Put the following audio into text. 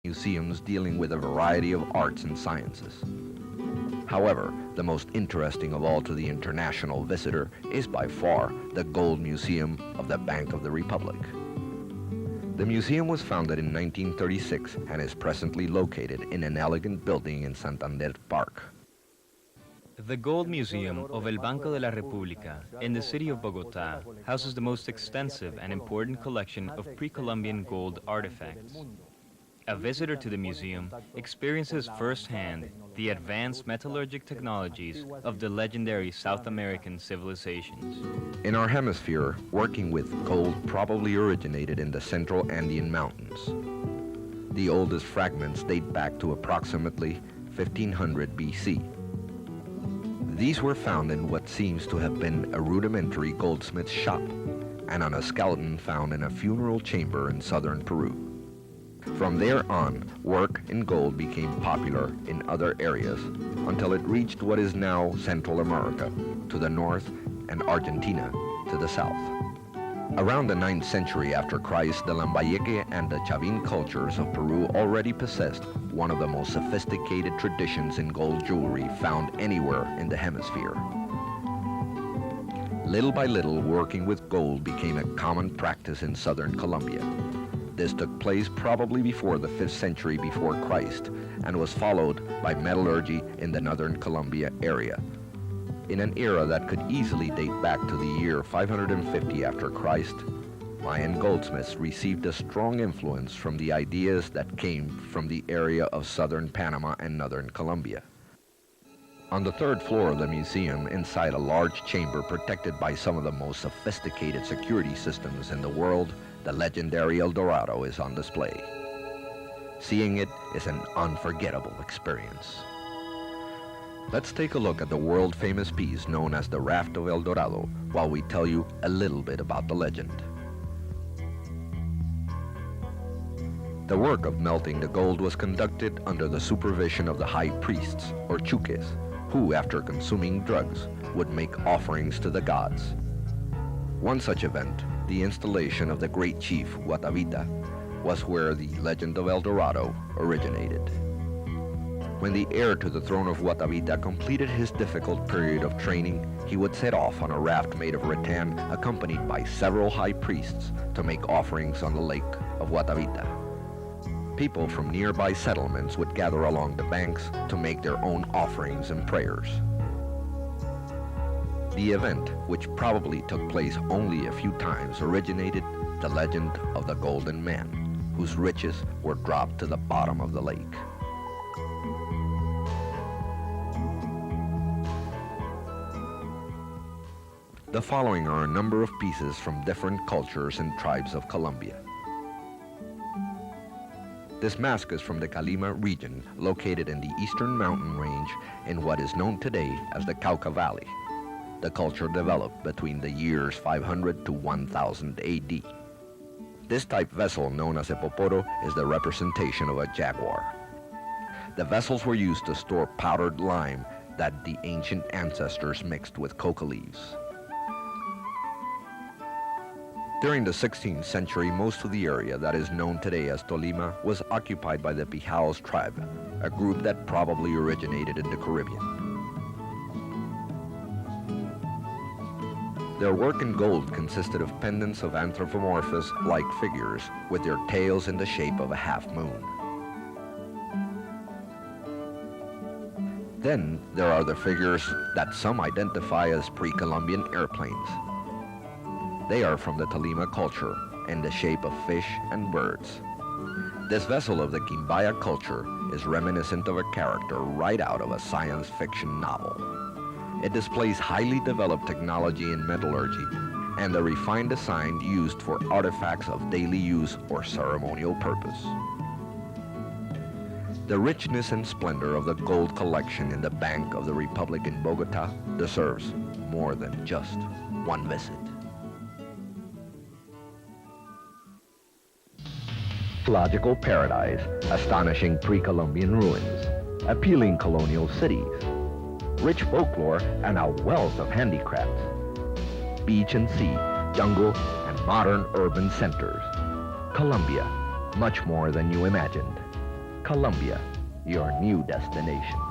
museums dealing with a variety of arts and sciences. However, the most interesting of all to the international visitor is by far the Gold Museum of the Bank of the Republic. The museum was founded in 1936 and is presently located in an elegant building in Santander Park. The Gold Museum of El Banco de la República in the city of Bogotá houses the most extensive and important collection of pre-Columbian gold artifacts. A visitor to the museum experiences firsthand the advanced metallurgic technologies of the legendary South American civilizations. In our hemisphere, working with gold probably originated in the central Andean mountains. The oldest fragments date back to approximately 1500 BC. These were found in what seems to have been a rudimentary goldsmith's shop and on a skeleton found in a funeral chamber in southern Peru. From there on, work in gold became popular in other areas until it reached what is now Central America to the north and Argentina to the south. Around the 9th century after Christ, the Lambayeque and the Chavin cultures of Peru already possessed one of the most sophisticated traditions in gold jewelry found anywhere in the hemisphere. Little by little, working with gold became a common practice in southern Colombia. This took place probably before the 5th century before Christ and was followed by metallurgy in the northern Colombia area. In an era that could easily date back to the year 550 after Christ, Mayan goldsmiths received a strong influence from the ideas that came from the area of southern Panama and northern Colombia. On the 3rd floor of the museum, inside a large chamber protected by some of the most sophisticated security systems in the world, the legendary El Dorado is on display. Seeing it is an unforgettable experience. Let's take a look at the world-famous piece known as the Raft of El Dorado while we tell you a little bit about the legend. The work of melting the gold was conducted under the supervision of the high priests, or chuques, who, after consuming drugs, would make offerings to the gods. One such event, the installation of the great chief, Guatavita, was where the legend of El Dorado originated. When the heir to the throne of Guatavita completed his difficult period of training, he would set off on a raft made of rattan accompanied by several high priests to make offerings on the lake of Guatavita. People from nearby settlements would gather along the banks to make their own offerings and prayers. The event, which probably took place only a few times, originated the legend of the Golden Man, whose riches were dropped to the bottom of the lake. The following are a number of pieces from different cultures and tribes of Colombia. This mask is from the Calima region, located in the eastern mountain range in what is known today as the Cauca Valley. The culture developed between the years 500 to 1000 AD. This type vessel, known as a poporo, is the representation of a jaguar. The vessels were used to store powdered lime that the ancient ancestors mixed with coca leaves. During the 16th century, most of the area that is known today as Tolima was occupied by the Pijaos tribe, a group that probably originated in the Caribbean. Their work in gold consisted of pendants of anthropomorphous-like figures with their tails in the shape of a half-moon. Then there are the figures that some identify as pre-Columbian airplanes. They are from the Tolima culture in the shape of fish and birds. This vessel of the Quimbaya culture is reminiscent of a character right out of a science fiction novel. It displays highly developed technology in metallurgy and a refined design used for artifacts of daily use or ceremonial purpose. The richness and splendor of the gold collection in the Bank of the Republic in Bogotá deserves more than just one visit. Logical paradise, astonishing pre-Columbian ruins, appealing colonial cities, rich folklore, and a wealth of handicrafts, beach and sea, jungle, and modern urban centers. Colombia, much more than you imagined. Colombia, your new destination.